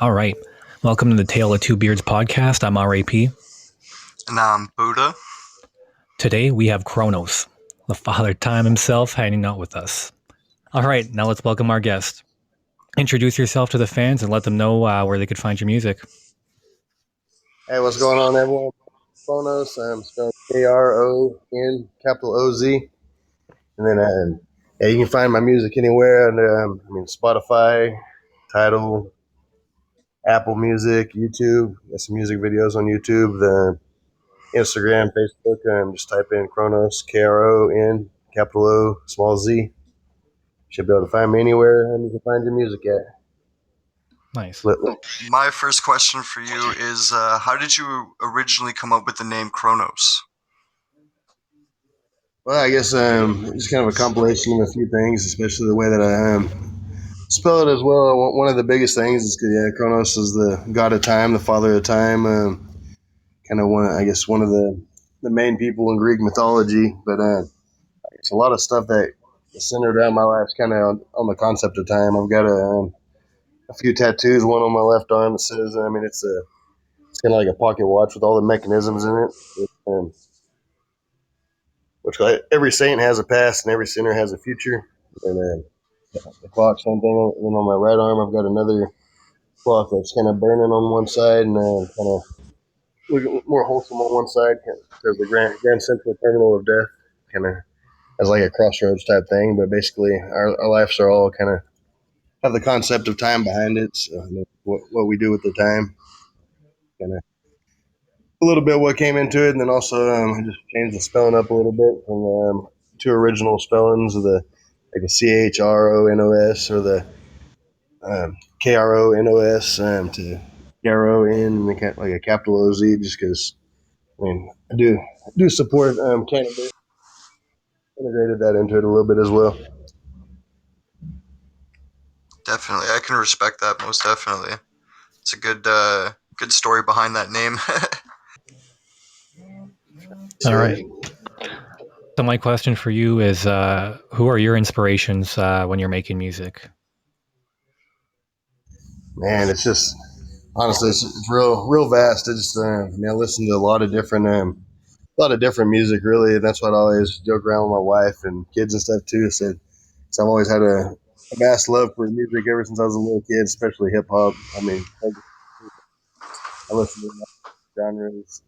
All right. Welcome to the Tale of Two Beards podcast. I'm R.A.P. And I'm Buddah. Today we have Chronos, the Father Time himself, hanging out with us. All right. Now let's welcome our guest. Introduce yourself to the fans and let them know where they could find your music. Hey, what's going on, everyone? Chronos. I'm spelled KRON, capital OZ. And then, you can find my music anywhere. And Spotify, Tidal, Apple Music, YouTube. Got some music videos on YouTube. The Instagram, Facebook. Just type in Chronos, KRON, capital O, small Z. Should be able to find me anywhere, and you can find your music at. Nice. My first question for you is, how did you originally come up with the name Chronos? Well, I guess it's kind of a compilation of a few things, especially the way that I spell it as well. One of the biggest things is Chronos is the god of time, the father of time. Kind of one of the main people in Greek mythology. But it's a lot of stuff that is centered around my life, kind of on the concept of time. I've got a few tattoos. One on my left arm that says, it's kind of like a pocket watch with all the mechanisms in it. Which every saint has a past and every sinner has a future. And the clock's one thing. And then on my right arm, I've got another clock that's kind of burning on one side and kind of looking more wholesome on one side. There's the grand central terminal of death, kind of as like a crossroads type thing. But basically, our lives are all kind of have the concept of time behind it. So what we do with the time, kind of a little bit what came into it, and then also I just changed the spelling up a little bit from two original spellings of the like the CHRONOS or the KRONOS to KRON, like a capital OZ, just because I do support cannabis. Integrated that into it a little bit as well. Definitely, I can respect that most definitely. It's a good story behind that name. All right. So my question for you is, who are your inspirations when you're making music? Man, it's just honestly, it's real vast. I just I listen to a lot of different music, really. And that's what I always joke around with my wife and kids and stuff too. So I've always had a vast love for music ever since I was a little kid, especially hip hop. I listen to genres,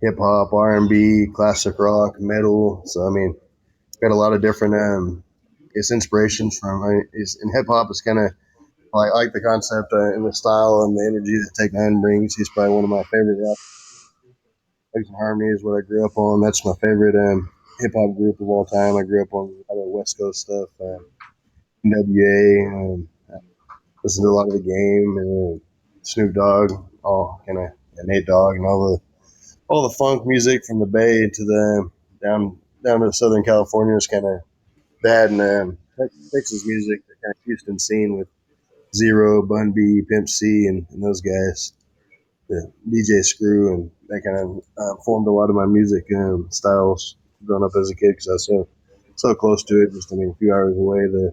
hip hop, R&B, classic rock, metal. So got a lot of different it's inspirations from. In hip hop, it's kind of I like the concept and the style and the energy that Tech Nine brings. He's probably one of my favorite rappers. Legs and Harmony is what I grew up on. That's my favorite hip hop group of all time. I grew up on a lot of West Coast stuff, NWA. Listened to a lot of the Game and Snoop Dogg, all kind of Nate Dogg, and all the funk music from the Bay to the down to Southern California is kind of that, and Texas music, the kind of Houston scene with Zero, Bun B, Pimp C, and those guys, the DJ Screw, and that kind of formed a lot of my music styles growing up as a kid because I was so close to it. Just a few hours away, the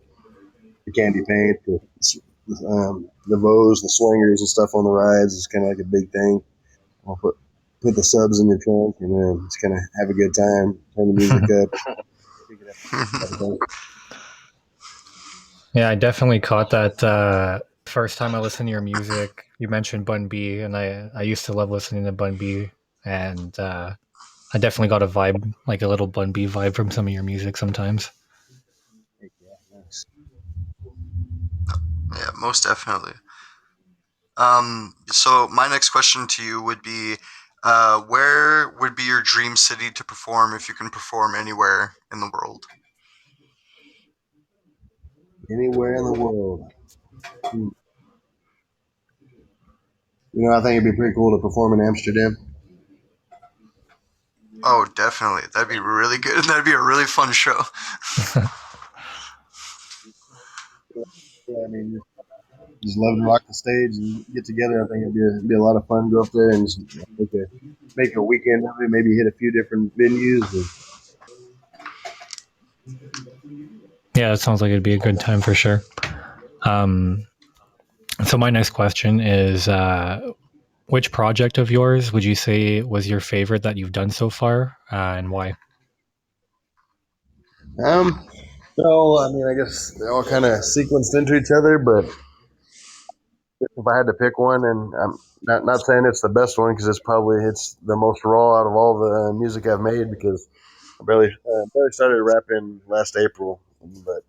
Candy Paint, the Vos, the swingers, and stuff on the rides is kind of like a big thing. I'll put the subs in your trunk and just kind of have a good time, turn the music up. Yeah, I definitely caught that first time I listened to your music. You mentioned Bun B, and I used to love listening to Bun B, and I definitely got a vibe, like a little Bun B vibe from some of your music sometimes. Yeah, most definitely. So my next question to you would be, where would be your dream city to perform if you can perform anywhere in the world? Anywhere in the world. I think it'd be pretty cool to perform in Amsterdam. Oh, definitely. That'd be really good. That'd be a really fun show. Yeah, just love to rock the stage and get together. I think it'd be a lot of fun. Go up there and just make a weekend of it. Maybe hit a few different venues. Yeah, that sounds like it'd be a good time for sure. So my next question is, which project of yours would you say was your favorite that you've done so far, and why? Um, so I mean, I guess they're all kind of sequenced into each other, but if I had to pick one, and I'm not saying it's the best one because it's the most raw out of all the music I've made because I barely started rapping last April, but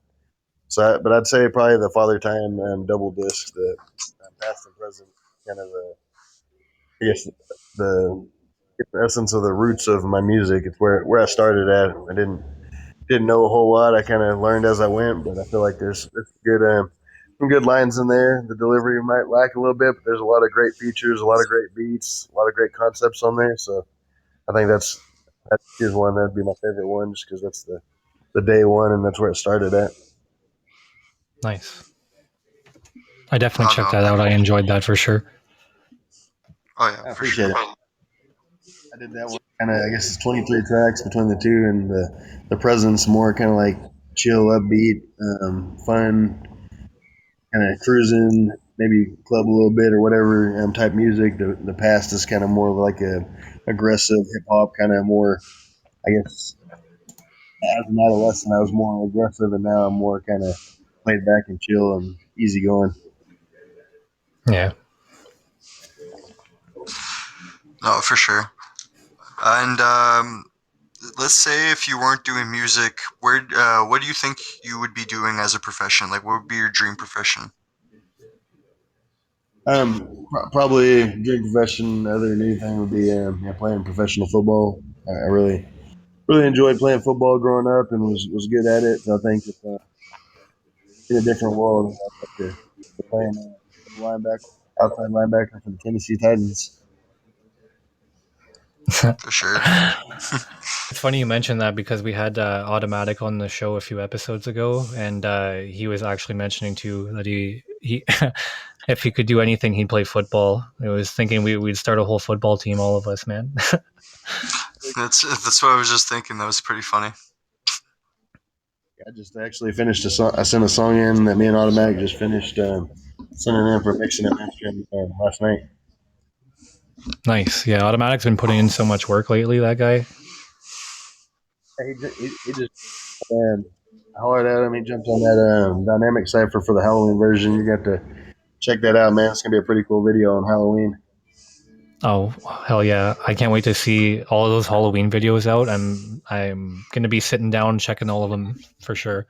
I'd say probably the Father Time double disc, the past and present, kind of I guess the, the essence of the roots of my music. It's where I started at. I didn't know a whole lot. I kind of learned as I went, but I feel like there's good some good lines in there. The delivery might lack a little bit, but there's a lot of great features, a lot of great beats, a lot of great concepts on there. So I think that is one that'd be my favorite one, just because that's the day one, and that's where it started at. Nice. I definitely Oh checked no, that out. man. I enjoyed that for sure. Oh yeah, I for appreciate sure. it. I did that one kind of. I guess it's 23 tracks between the two, and the presence more kind of like chill, upbeat, fun, kind of cruising, maybe club a little bit or whatever type music. The past is kind of more of like a aggressive hip hop, kind of more. I guess as an adolescent, I was more aggressive, and now I'm more kind of laid back and chill and easy going. Yeah. No, for sure. And let's say if you weren't doing music, what do you think you would be doing as a profession? Like, what would be your dream profession? Probably dream profession other than anything would be playing professional football. I really enjoyed playing football growing up and was good at it. So I think if in a different world, I'd like to playing linebacker, outside linebacker for the Tennessee Titans. For sure. It's funny you mentioned that because we had Automatic on the show a few episodes ago, and he was actually mentioning too that he if he could do anything, he'd play football. I was thinking we'd start a whole football team, all of us, man. That's what I was just thinking. That was pretty funny. I just actually finished a song. I sent a song in that me and Automatic just finished sending in for mixing and mastering last night. Nice. Yeah, Automatic's been putting in so much work lately. That guy. He just hollered at him. He jumped on that dynamic cipher for the Halloween version. You got to check that out, man. It's gonna be a pretty cool video on Halloween. Oh hell yeah! I can't wait to see all of those Halloween videos out. I'm gonna be sitting down checking all of them for sure.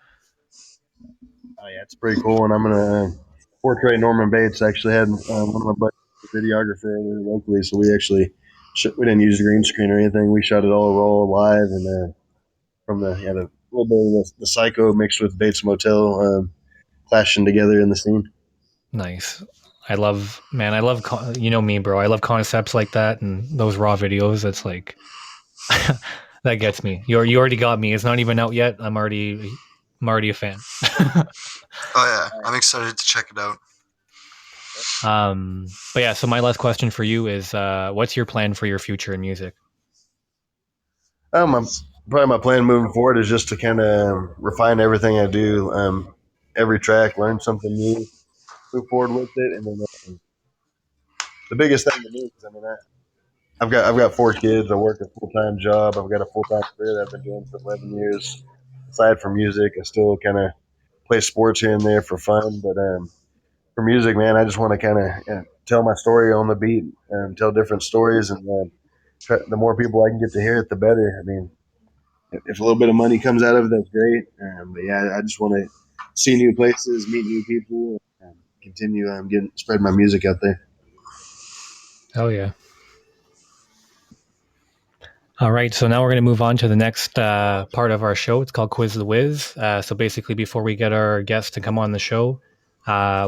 Oh yeah, it's pretty cool, and I'm gonna portray Norman Bates. I actually had one of my buddies, a videographer locally, so we didn't use the green screen or anything. We shot it all raw live, and from the little bit of the psycho mixed with Bates Motel clashing together in the scene. Nice. I love you know me, bro. I love concepts like that and those raw videos. It's like that gets me. You already got me. It's not even out yet. I'm already a fan. Oh yeah, I'm excited to check it out. But yeah. So my last question for you is, what's your plan for your future in music? My, Probably my plan moving forward is just to kind of refine everything I do. Every track, learn something new, move forward with it, and then the biggest thing to me is, I've got four kids. I work a full time job. I've got a full time career that I've been doing for 11 years. Aside from music, I still kind of play sports here and there for fun. But for music, man, I just want to kind of tell my story on the beat and tell different stories. And the more people I can get to hear it, the better. I mean, if a little bit of money comes out of it, that's great. But yeah, I just want to see new places, meet new people, and continue getting spread my music out there. Hell yeah. All right, so now we're going to move on to the next part of our show. It's called Quiz the Wiz. So basically, before we get our guests to come on the show,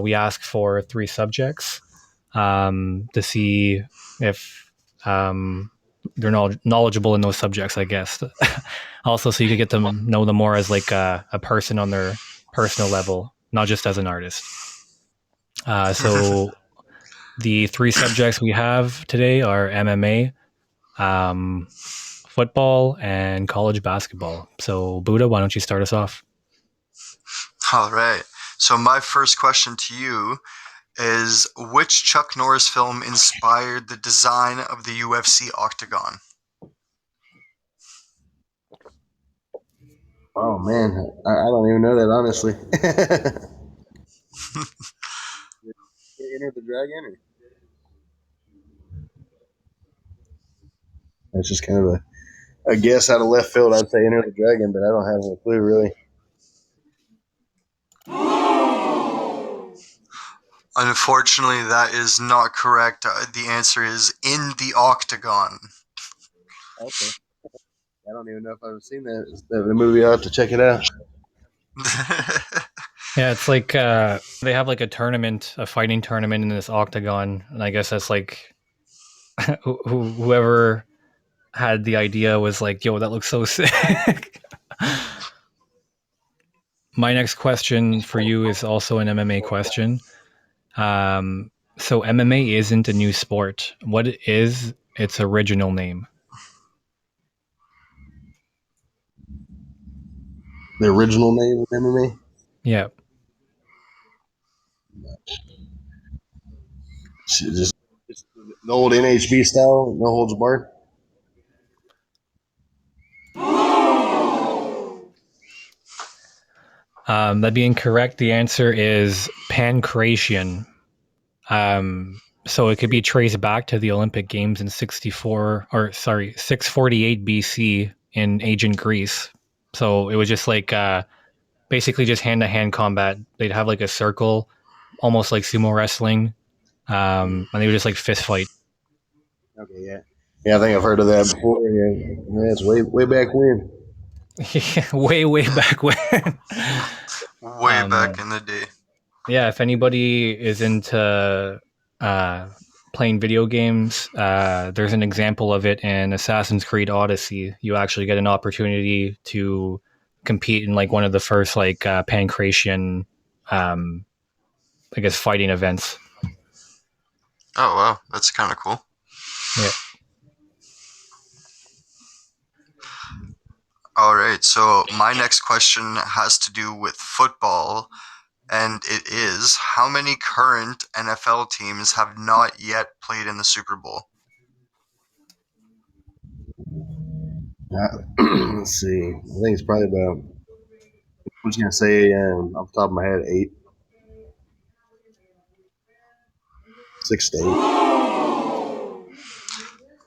we ask for three subjects to see if they're knowledgeable in those subjects, I guess. Also, so you could get to know them more as like a person on their personal level, not just as an artist. So the three subjects we have today are MMA, football, and college basketball. So, Buddha, why don't you start us off? All right. So my first question to you is which Chuck Norris film inspired the design of the UFC octagon? Oh man, I don't even know that honestly. Enter the Dragon. Or? That's just kind of a guess out of left field. I'd say Enter the Dragon, but I don't have a clue really. Unfortunately, that is not correct. The answer is In the Octagon. Okay. I don't even know if I've seen the movie. I'll have to check it out. Yeah, it's like they have like a tournament, a fighting tournament in this octagon, and I guess that's like whoever had the idea was like, "Yo, that looks so sick." My next question for you is also an MMA question. So MMA isn't a new sport. What is its original name? The original name of MMA? Yeah. Just the old NHB style, no holds barred. That'd be incorrect. The answer is pancration. So it could be traced back to the Olympic Games in 648 BC in ancient Greece. So it was just like basically just hand-to-hand combat. They'd have like a circle, almost like sumo wrestling, and they would just like fist fight. Okay, yeah. Yeah, I think I've heard of that before. Yeah, that's way back when. way back when. Way back in the day. Yeah, if anybody is into playing video games, there's an example of it in Assassin's Creed Odyssey. You actually get an opportunity to compete in like one of the first like pancration, I guess, fighting events. Oh wow, that's kind of cool. Yeah. All right, so my next question has to do with football, and it is how many current NFL teams have not yet played in the Super Bowl? Let's see. I think it's probably about. I'm just gonna say off the top of my head, 8, 6 to 8.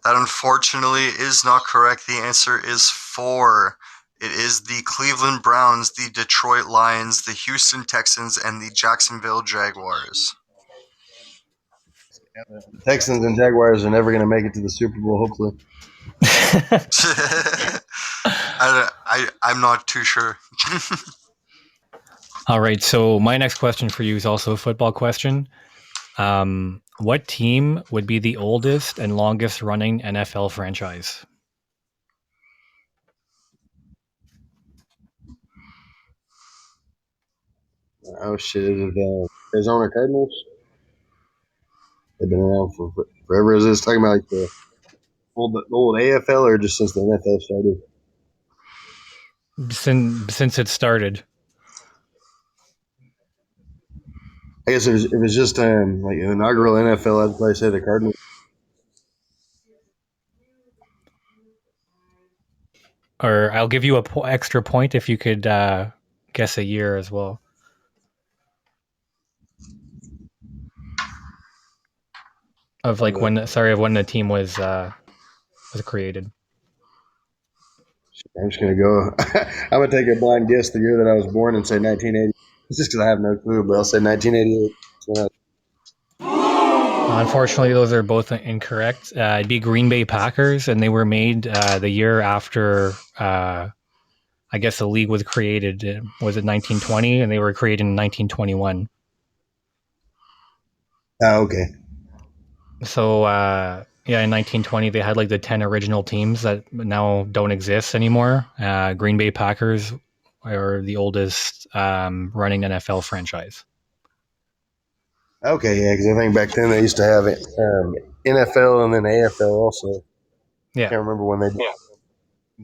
That unfortunately is not correct. The answer is 4. It is the Cleveland Browns, the Detroit Lions, the Houston Texans, and the Jacksonville Jaguars. The Texans and Jaguars are never going to make it to the Super Bowl, hopefully. I'm not too sure. All right, so my next question for you is also a football question. What team would be the oldest and longest running NFL franchise? Oh shit! Is it Arizona Cardinals? They've been around for forever. Is this talking about like the old AFL or just since the NFL started? Since it started. I guess if it's just like an inaugural NFL, I'd probably say the Cardinals. Or I'll give you a extra point if you could guess a year as well. Of like when the team was created. I'm just gonna go. I'm gonna take a blind guess the year that I was born and say 1980. It's just because I have no clue, but I'll say 1988. Unfortunately, those are both incorrect. It'd be Green Bay Packers, and they were made the year after. I guess the league was created. Was it 1920? And they were created in 1921. Oh, okay. So in 1920 they had like the 10 original teams that now don't exist anymore. Green Bay Packers are the oldest running NFL franchise. Okay, yeah, because I think back then they used to have it, NFL and then AFL also. Yeah. I can't remember when they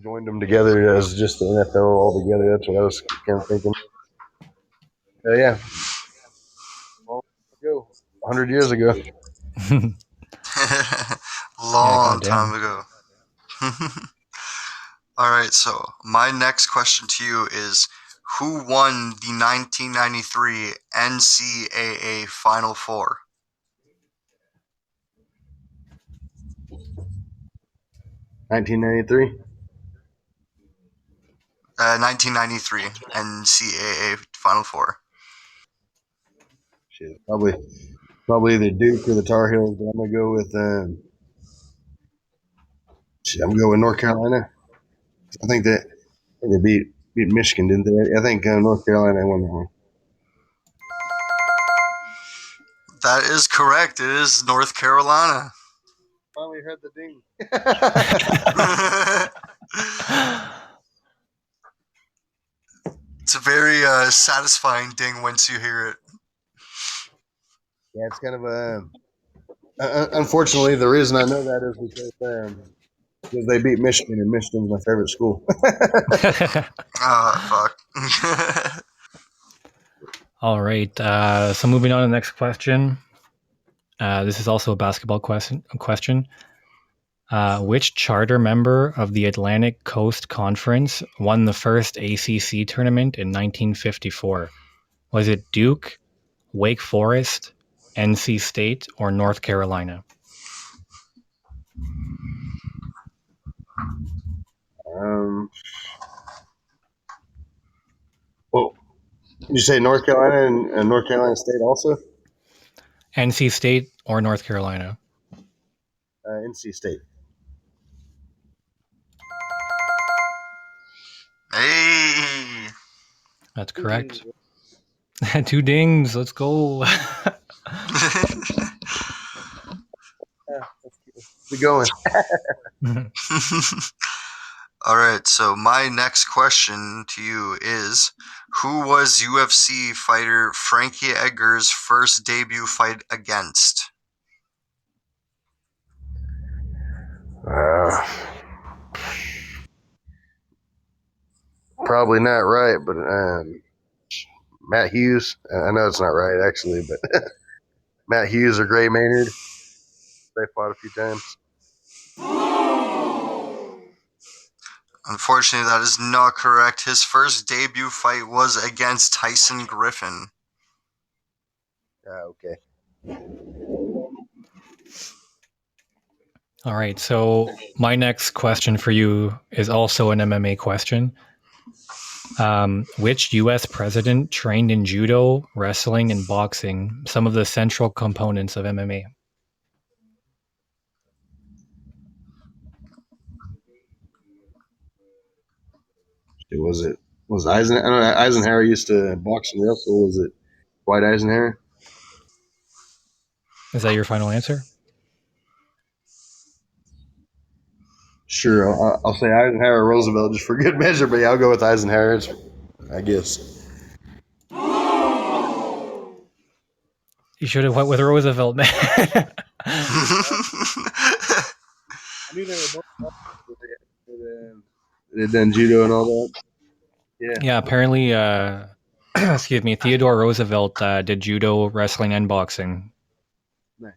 joined them together as just the NFL all together. That's what I was kind of thinking. Yeah. Well, go. 100 years ago. Long time goddamn. ago. All right, so my next question to you is, who won the 1993 NCAA Final Four? 1993. 1993 NCAA Final Four. Shit, probably either Duke or the Tar Heels, but I'm gonna go with I'm gonna go with North Carolina. I think they beat Michigan, didn't they? I think North Carolina won that one. That is correct. It is North Carolina. Finally heard the ding. It's a very satisfying ding once you hear it. Yeah, it's kind of unfortunately, the reason I know that is because they beat Michigan, and Michigan's my favorite school. Fuck. All right. So moving on to the next question. This is also a basketball question. Which charter member of the Atlantic Coast Conference won the first ACC tournament in 1954? Was it Duke, Wake Forest, NC State, or North Carolina? Well, you say North Carolina and North Carolina State also? NC State or North Carolina? NC State. Hey. That's correct. 2 dings. Let's go. Keep going. All right, so my next question to you is, who was UFC fighter Frankie Edgar's first debut fight against? Probably not right, but Matt Hughes. I know it's not right actually, but Matt Hughes or Gray Maynard. They fought a few times. Unfortunately, that is not correct. His first debut fight was against Tyson Griffin. Okay. All right. So my next question for you is also an MMA question. Which U.S. president trained in judo, wrestling, and boxing, some of the central components of MMA? Was Eisenhower? I don't know, Eisenhower used to box and wrestle. Was it Dwight Eisenhower? Is that your final answer? Sure, I'll say Eisenhower or Roosevelt just for good measure, but yeah, I'll go with Eisenhower, I guess. You should have went with Roosevelt, man. I knew they were both. They'd done judo and all that. Yeah, apparently, excuse me, Theodore Roosevelt did judo, wrestling, and boxing. Nice.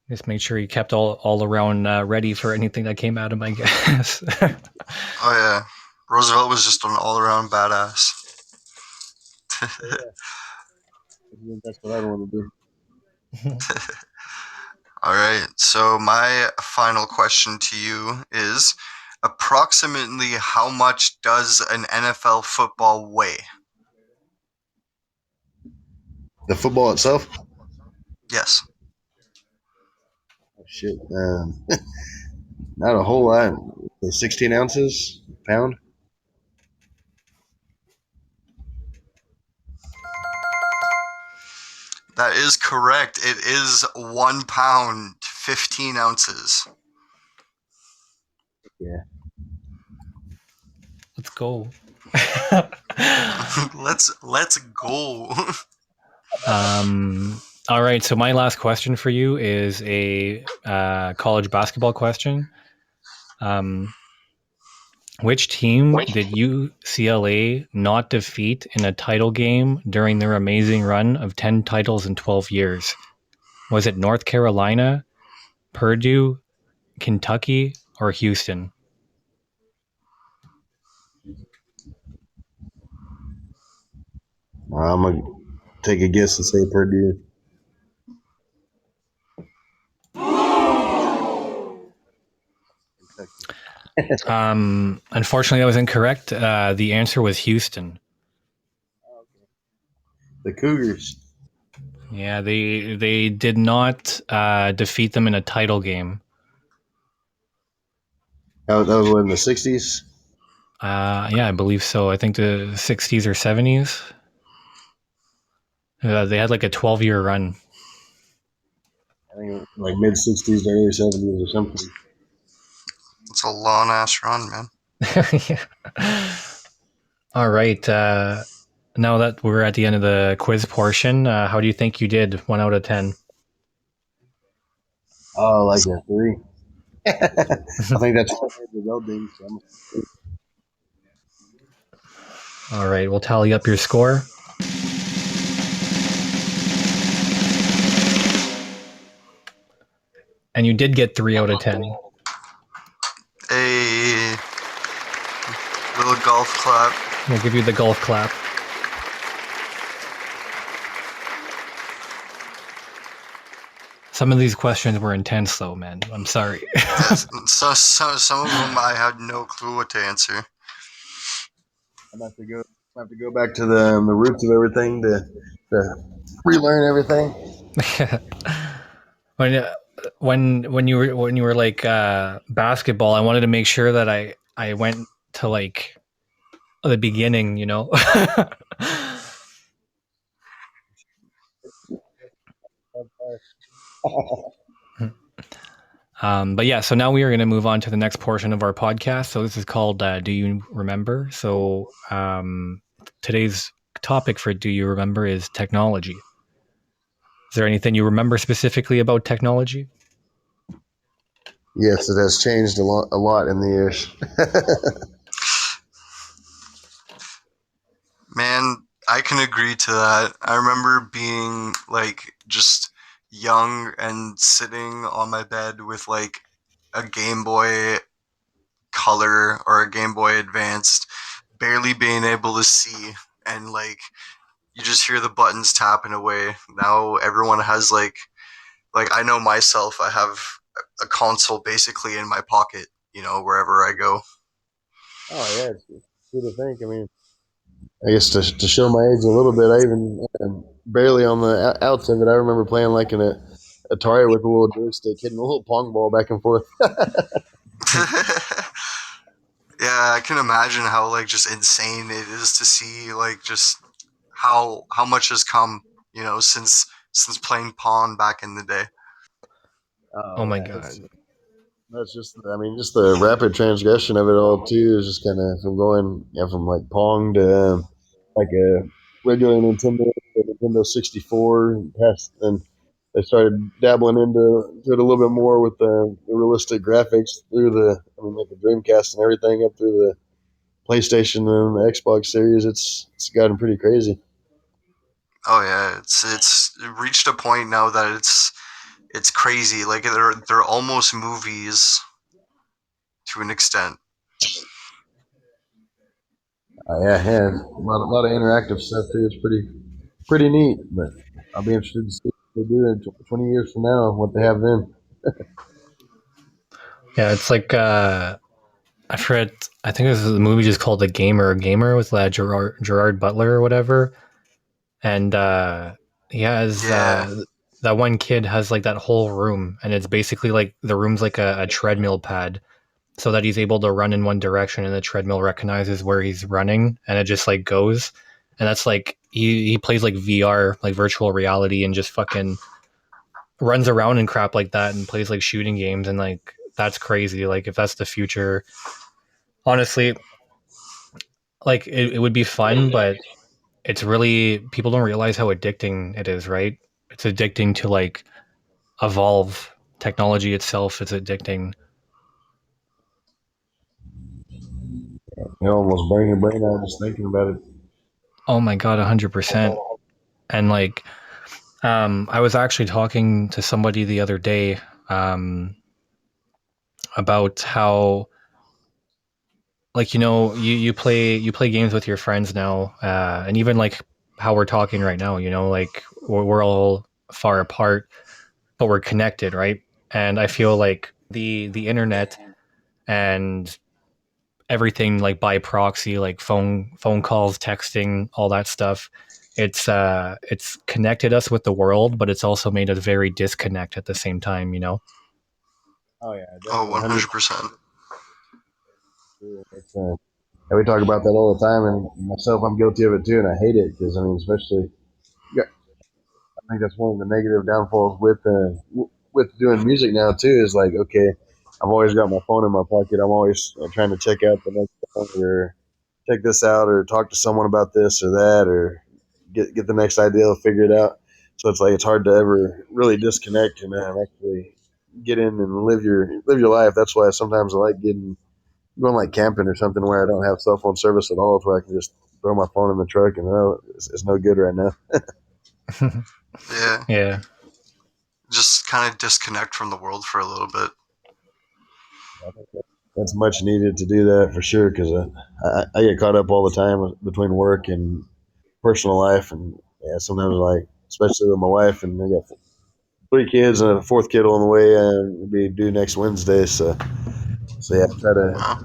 Just made sure he kept all around ready for anything that came at him, I guess. Oh yeah, Roosevelt was just an all-around badass. That's what I want to do. All right, so my final question to you is, approximately how much does an NFL football weigh? The football itself? Yes. Oh, shit. Not a whole lot. 16 ounces, pound. That is correct. It is 1 pound, 15 ounces. Yeah. Let's go. Let's go. All right, so my last question for you is a college basketball question. Which team did UCLA not defeat in a title game during their amazing run of 10 titles in 12 years? Was it North Carolina, Purdue, Kentucky, or Houston? I'm gonna take a guess and say Purdue. Unfortunately, that was incorrect. The answer was Houston. The Cougars. Yeah, they did not defeat them in a title game. That was what, in the '60s. Yeah, I believe so. I think the 60s or 70s. They had like a 12-year run. I think like mid '60s to early '70s or something. It's a long ass run, man. Yeah. All right. Now that we're at the end of the quiz portion, how do you think you did? 1 out of 10. Oh, like a 3. I think that's the welding. So All right, we'll tally up your score. And you did get 3 out of 10. A little golf clap. We'll give you the golf clap. Some of these questions were intense, though, man. I'm sorry. So, some of them I had no clue what to answer. I'm have to go back to the roots of everything to relearn everything. when you were like basketball, I wanted to make sure that I went to like the beginning, you know. But yeah, so now we are going to move on to the next portion of our podcast. So this is called Do You Remember? So today's topic for Do You Remember is technology. Is there anything you remember specifically about technology? Yes, it has changed a lot in the years. Man, I can agree to that. I remember being like just young and sitting on my bed with like a Game Boy Color or a Game Boy Advanced, barely being able to see, and like you just hear the buttons tapping away. Now everyone has like I know myself, I have a console basically in my pocket, wherever I go. Oh yeah, it's good to think. I mean, I guess to show my age a little bit, I even barely on the outs of it. I remember playing like an Atari with a little joystick, hitting a little pong ball back and forth. Yeah, I can imagine how like just insane it is to see like just how much has come, since playing Pawn back in the day. Oh Oh my yeah, god. that's just I mean just the rapid transgression of it all too is just kind of from going from like Pong to like a regular Nintendo to Nintendo 64 and past and they started dabbling into it a little bit more with the realistic graphics through like the Dreamcast and everything up through the PlayStation and the Xbox series. It's gotten pretty crazy. Oh yeah, it's reached a point now that it's crazy. Like they're almost movies to an extent. Yeah, a lot of interactive stuff too. It's pretty neat, but I'll be interested to see what they do in 20 years from now, what they have then. Yeah, it's like I forget. I think this is a movie just called The Gamer with Gerard Butler or whatever. And he has Yeah. that one kid has like that whole room, and it's basically like the room's like a treadmill pad, so that he's able to run in one direction, and the treadmill recognizes where he's running, and it just like goes. And that's like he plays like VR, like virtual reality, and just fucking runs around and crap like that, and plays like shooting games, and like that's crazy. Like if that's the future, honestly, like it would be fun, but it's really people don't realize how addicting it is, right? It's addicting to like evolve. Technology itself is addicting. You almost burn your brain out just thinking about it. Oh my god, 100%. And like, I was actually talking to somebody the other day about how, like, you play games with your friends now, and even like how we're talking right now. Like we're all far apart, but we're connected, right? And I feel like the internet and everything, like by proxy, like phone calls, texting, all that stuff, it's connected us with the world, but it's also made us very disconnect at the same time. Oh yeah, Oh, definitely, 100%. 100%. It's, and we talk about that all the time, and myself, I'm guilty of it too, and I hate it because I mean, especially, yeah, I think that's one of the negative downfalls with doing music now too. Is like, okay, I've always got my phone in my pocket. I'm always trying to check out the next song or check this out or talk to someone about this or that or get the next idea figured out. So it's like it's hard to ever really disconnect and actually get in and live your life. That's why sometimes I like going like camping or something where I don't have cell phone service at all. It's where I can just throw my phone in the truck and it's no good right now. Yeah, Yeah. just kind of disconnect from the world for a little bit. I think that's much needed to do that for sure because I get caught up all the time between work and personal life and yeah, sometimes like especially with my wife and I got three kids and a fourth kid on the way and will be due next Wednesday. So yeah, Wow,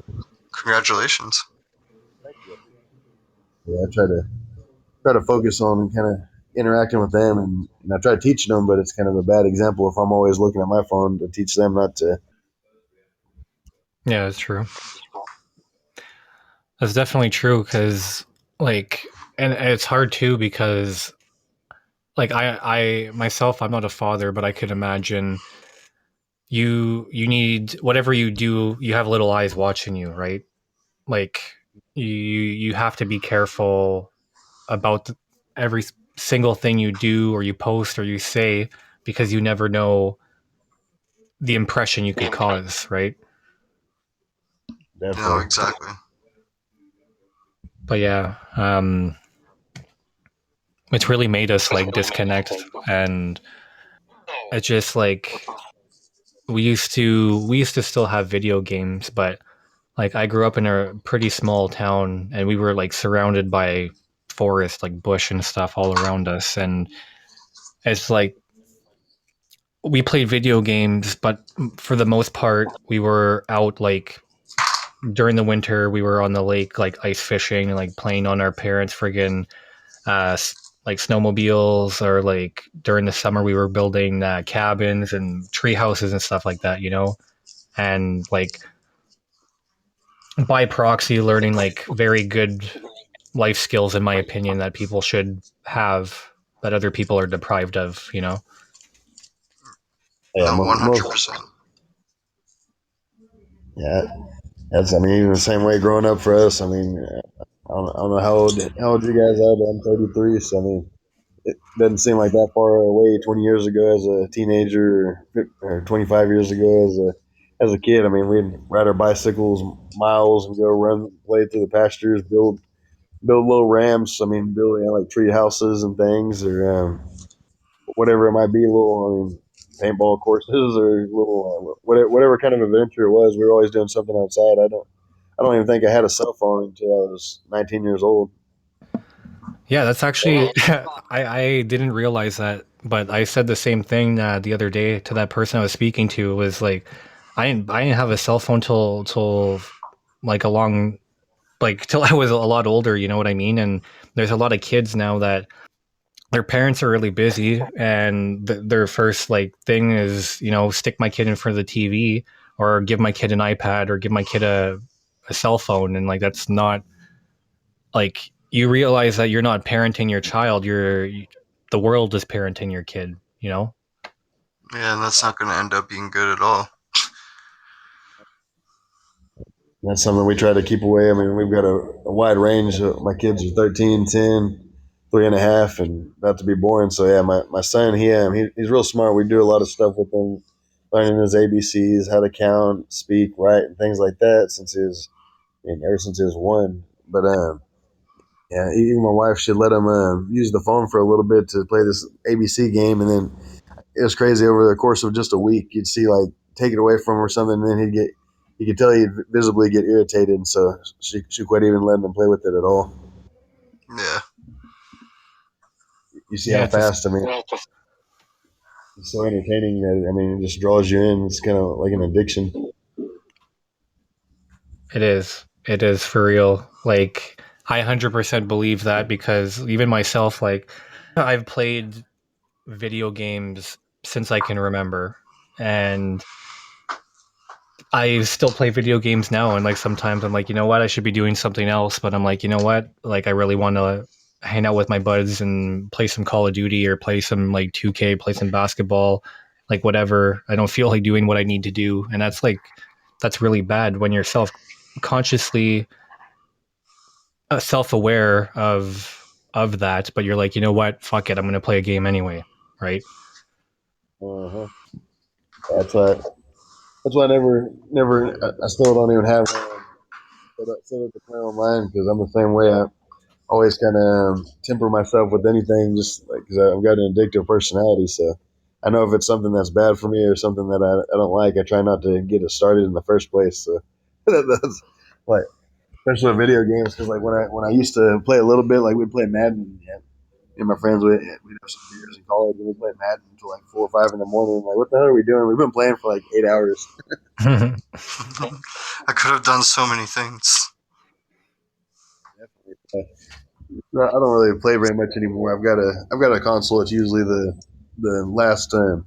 congratulations. I try to focus on kind of interacting with them and I try teaching them, but it's kind of a bad example if I'm always looking at my phone to teach them not to. Yeah, that's true. That's definitely true because, like, and it's hard too because, like, I myself, I'm not a father, but I could imagine you need whatever you do, you have little eyes watching you, right? Like, you have to be careful about every single thing you do or you post or you say because you never know the impression you could cause, right? No, Definitely. exactly. But yeah, it's really made us like disconnect, and it's just like we used to still have video games, but like I grew up in a pretty small town and we were like surrounded by forest, like bush and stuff all around us, and it's like we played video games, but for the most part we were out, like during the winter we were on the lake like ice fishing and like playing on our parents' friggin' uh like snowmobiles, or like during the summer we were building cabins and tree houses and stuff like that. And like by proxy learning like very good life skills, in my opinion, that people should have, that other people are deprived of. Yeah, No, most 100%. yeah. That's I mean even the same way growing up for us. I mean I don't know how old you guys are, but I'm 33, so I mean it doesn't seem like that far away 20 years ago as a teenager or 25 years ago as a kid. I mean, we'd ride our bicycles miles and go run, play through the pastures, build little ramps. I mean, building like tree houses and things or whatever it might be, little, I mean, paintball courses or little, whatever kind of adventure it was. We were always doing something outside. I don't even think I had a cell phone until I was 19 years old. Yeah, that's actually I didn't realize that, but I said the same thing the other day to that person I was speaking to. Was like, I didn't have a cell phone till like a long, like till I was a lot older. You know what I mean? And there's a lot of kids now that their parents are really busy, and their first like thing is, stick my kid in front of the TV, or give my kid an iPad, or give my kid a cell phone. And like that's not, like, you realize that you're not parenting your child, the world is parenting your kid. Yeah, and that's not going to end up being good at all. That's something we try to keep away. I mean, we've got a wide range. My kids are 13, 10, 3.5, and about to be born. So yeah, my son, he's real smart. We do a lot of stuff with him, learning his ABCs, how to count, speak, write, and things like that. Since he was and ever since he was one. But yeah, even my wife should let him use the phone for a little bit to play this ABC game, and then it was crazy. Over the course of just a week, you'd see like take it away from him or something, and then you could tell he'd visibly get irritated. So she quit even letting him play with it at all. Yeah. You see Yeah, how it's just, fast. I mean, it's so entertaining that I mean, it just draws you in. It's kind of like an addiction. it is. It is for real. Like, I 100% believe that because even myself, like, I've played video games since I can remember. And I still play video games now. And, like, sometimes I'm like, you know what? I should be doing something else. But I'm like, you know what? Like, I really want to hang out with my buds and play some Call of Duty or play some, like, 2K, play some basketball, like, whatever. I don't feel like doing what I need to do. And that's really bad when you're consciously self-aware of that, but you're like, you know what, fuck it, I'm gonna play a game anyway, right? Uh-huh. That's why. That's why I never. I still don't even have set up to play online because I'm the same way. I always kind of temper myself with anything, just like because I've got an addictive personality. So I know if it's something that's bad for me or something that I don't like, I try not to get it started in the first place. So that's like, especially with video games, because like when I used to play a little bit, like we'd play Madden. Yeah, me and my friends we'd have some beers in college and we'd play Madden until like 4 or 5 in the morning. Like, what the hell are we doing? We've been playing for like 8 hours. I could have done so many things. No, I don't really play very much anymore. I've got a console. It's usually the last the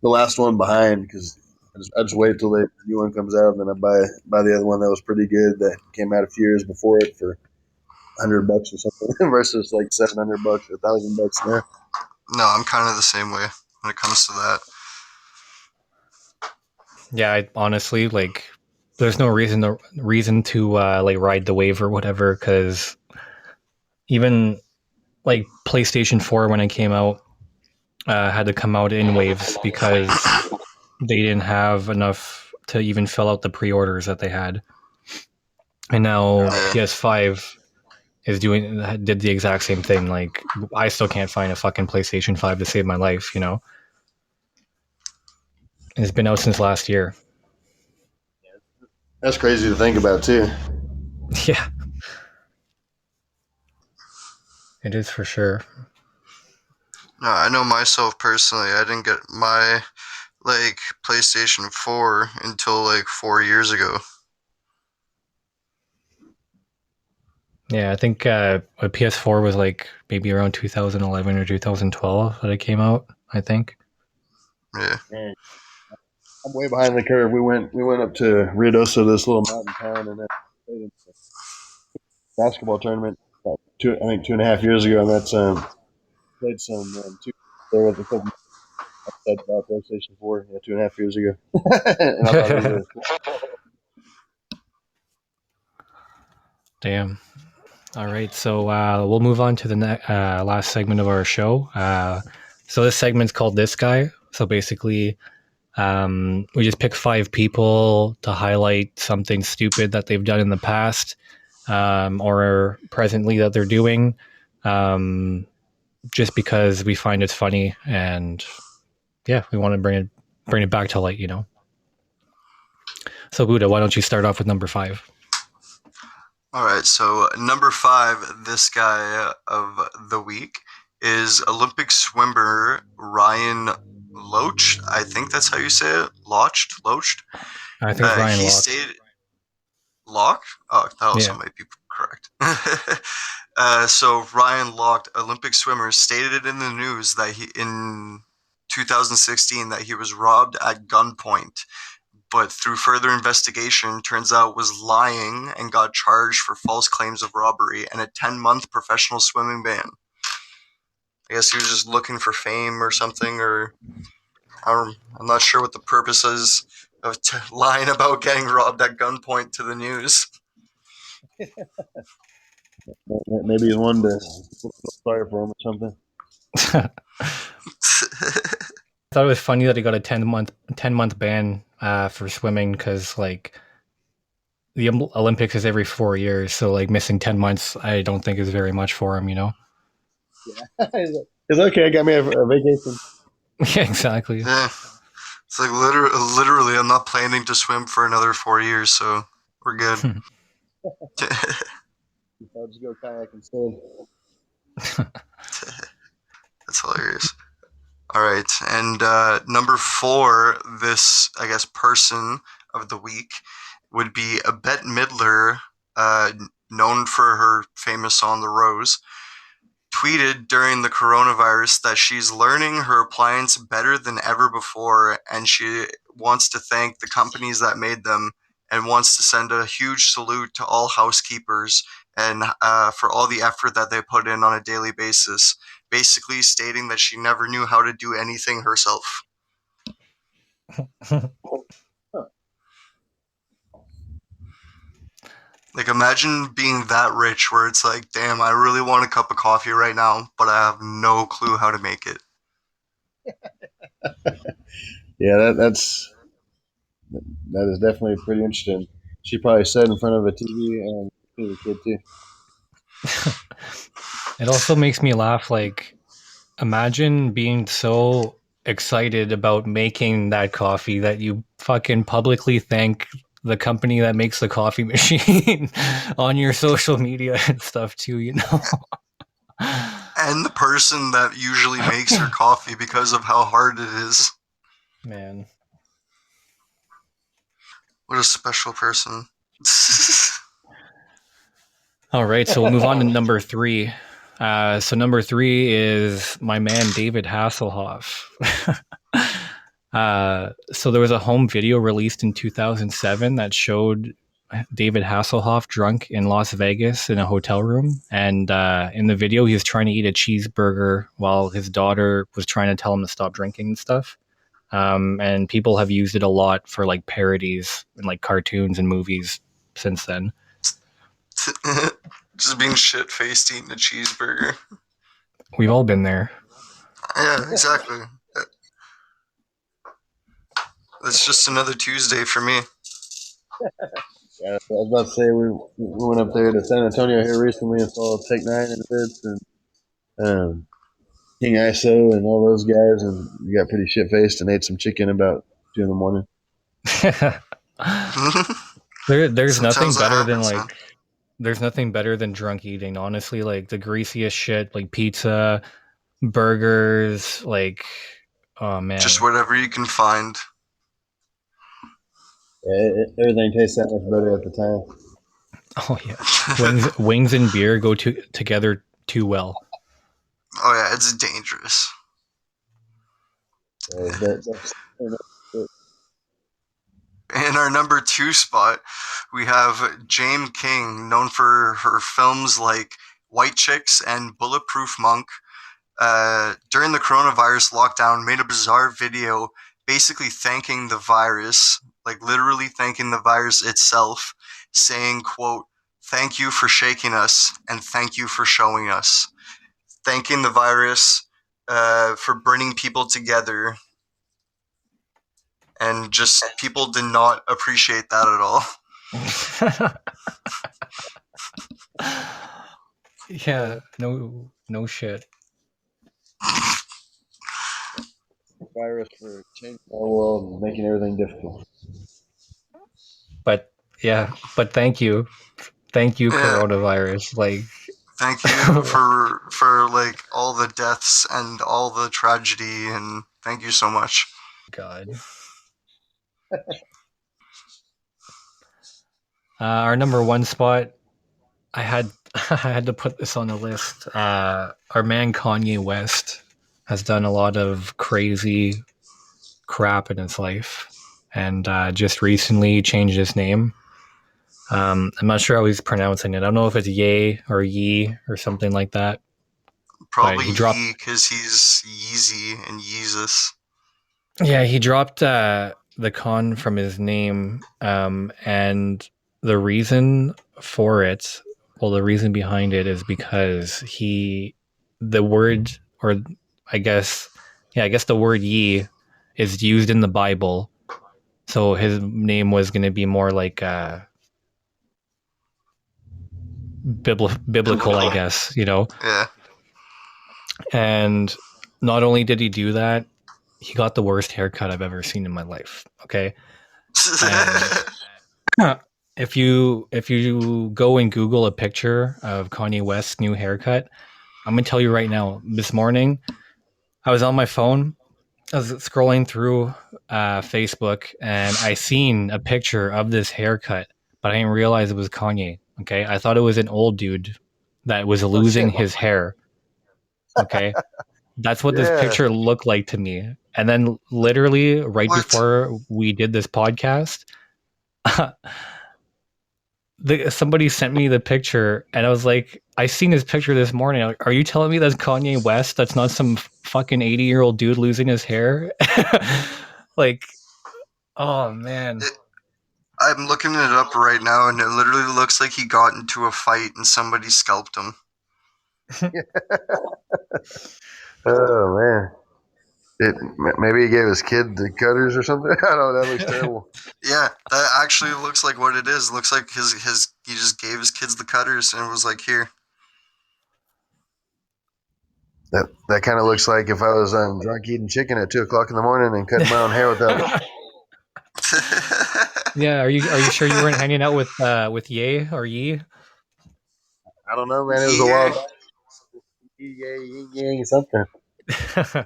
last one behind because I just wait till the new one comes out and then I buy the other one that was pretty good that came out a few years before it for $100 or something versus like $700 or $1,000 now. No, I'm kind of the same way when it comes to that. Yeah, I honestly like there's no reason to like ride the wave or whatever, because even like PlayStation 4 when it came out had to come out in waves because they didn't have enough to even fill out the pre-orders that they had. And now Yeah. PS5 did the exact same thing. Like, I still can't find a fucking PlayStation 5 to save my life, you know? And it's been out since last year. That's crazy to think about too. Yeah, it is for sure. No, I know myself personally. I didn't get my like PlayStation 4 until like 4 years ago. Yeah, I think a PS4 was like maybe around 2011 or 2012 that it came out, I think. Yeah. Man, I'm way behind the curve. We went up to Ruidoso, this little mountain town, and then played in a basketball tournament about I think 2.5 years ago, and that's played some two there with a couple that PlayStation 4, yeah, 2.5 years ago, and I thought it was really cool. Damn. All right, so we'll move on to the last segment of our show. So this segment's called This Guy. So basically, we just pick 5 people to highlight something stupid that they've done in the past or presently that they're doing, just because we find it funny and yeah, we want to bring it back to light, you know. So Buddha, why don't you start off with number 5? All right. So number 5, this guy of the week is Olympic swimmer Ryan Loch. I think that's how you say it. Loch. I think it's Ryan He Loch. stated Loch. Oh, that also Yeah. might be correct. So Ryan Loch, Olympic swimmer, stated in the news that he in 2016 that he was robbed at gunpoint, but through further investigation, turns out was lying and got charged for false claims of robbery and a 10-month professional swimming ban. I guess he was just looking for fame or something, or I'm not sure what the purpose is of lying about getting robbed at gunpoint to the news. Maybe he's one to sorry for him or something. I thought it was funny that he got a 10-month ban for swimming because like the Olympics is every 4 years, so like missing 10 months, I don't think is very much for him. Yeah. It's okay. I got me a vacation. Yeah, exactly. Yeah, it's like literally, I'm not planning to swim for another 4 years, so we're good. I'll just go kayak instead. That's hilarious. All right, and number four, this I guess person of the week would be a Bette Midler, uh, known for her famous song "The Rose." Tweeted during the coronavirus that she's learning her appliance better than ever before, and she wants to thank the companies that made them, and wants to send a huge salute to all housekeepers and for all the effort that they put in on a daily basis. Basically, stating that she never knew how to do anything herself. Huh. Like, imagine being that rich where it's like, damn, I really want a cup of coffee right now, but I have no clue how to make it. Yeah, that is definitely pretty interesting. She probably sat in front of a TV and she was a kid too. It also makes me laugh. Like, imagine being so excited about making that coffee that you fucking publicly thank the company that makes the coffee machine on your social media and stuff too. And the person that usually makes your coffee because of how hard it is. Man. What a special person. All right, so we'll move on to number three. So number three is my man David Hasselhoff. So there was a home video released in 2007 that showed David Hasselhoff drunk in Las Vegas in a hotel room, and in the video he was trying to eat a cheeseburger while his daughter was trying to tell him to stop drinking and stuff. And people have used it a lot for like parodies and like cartoons and movies since then. Just being shit faced eating a cheeseburger. We've all been there. Yeah, exactly. It's just another Tuesday for me. Yeah, I was about to say we went up there to San Antonio here recently and saw Tech Nine and Fitz and King ISO and all those guys, and we got pretty shit faced and ate some chicken about 2 in the morning. There's nothing Sometimes that better than happens, man. like there's nothing better than drunk eating, honestly. Like the greasiest shit, like pizza, burgers, like oh Just man. whatever you can find. Everything tastes that much better at the time. Oh yeah. Wings and beer go together too well. Oh yeah, it's dangerous. That's In our number two spot, we have James King, known for her films like White Chicks and Bulletproof Monk. During the coronavirus lockdown, made a bizarre video basically thanking the virus, like literally thanking the virus itself, saying, quote, "Thank you for shaking us and thank you for showing us." Thanking the virus for bringing people together, and just people did not appreciate that at all. Yeah, no shit. virus for changing our world and making everything difficult. But yeah, but thank you. Thank you, Yeah, coronavirus. Like thank you for like all the deaths and all the tragedy, and thank you so much. God. Our number one spot, I had I had to put this on the list. Our man Kanye West has done a lot of crazy crap in his life, and just recently changed his name. I'm not sure how he's pronouncing it. I don't know if it's Ye or Yee or something like that. But Probably he dropped, Yee because he's Yeezy and Yeezus. yeah, he dropped the con from his name, and the reason for it, well, the reason behind it is because the word, or I guess, yeah, I guess the word Ye is used in the Bible, so his name was going to be more like biblical, I guess, you know. Yeah. And not only did he do that, he got the worst haircut I've ever seen in my life. Okay, and if you go and Google a picture of Kanye West's new haircut, I'm gonna tell you right now. This morning, I was on my phone. I was scrolling through Facebook, and I seen a picture of this haircut, but I didn't realize it was Kanye. Okay, I thought it was an old dude that was Oh losing shit! his hair. Okay, that's what this Yeah. picture looked like to me. And then, literally, right What? before we did this podcast, somebody sent me the picture, and I was like, I seen his picture this morning. Like, are you telling me that's Kanye West? That's not some fucking 80-year-old dude losing his hair? Like, oh man. I'm looking it up right now, and it literally looks like he got into a fight and somebody scalped him. Oh man. Maybe he gave his kid the cutters or something. I don't know. That looks terrible. Yeah, that actually looks like what it is. Looks like his he just gave his kids the cutters and was like, here. That kind of looks like if I was drunk eating chicken at 2:00 in the morning and cutting my own hair without. Yeah, are you sure you weren't hanging out with Ye or Yi? I don't know, man. It was a Yeah. while. Yin yang something. Shit, I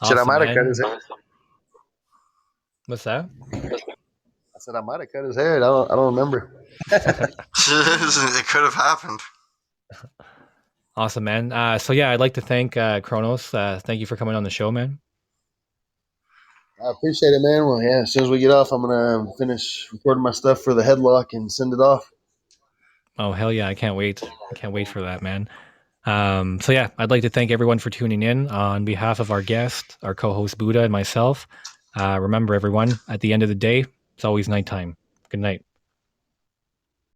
Awesome, might have cut man. his hair. What's that? I said I might have cut his hair. I don't remember. It could have happened. Awesome, man. So yeah, I'd like to thank Chronos. Thank you for coming on the show, man. I appreciate it, man. Well, yeah. As soon as we get off, I'm gonna finish recording my stuff for the headlock and send it off. Oh hell yeah, I can't wait. I can't wait for that, man. So yeah, I'd like to thank everyone for tuning in on behalf of our guest, our co-host Buddah, and myself. Remember, everyone, at the end of the day, it's always nighttime. Good night.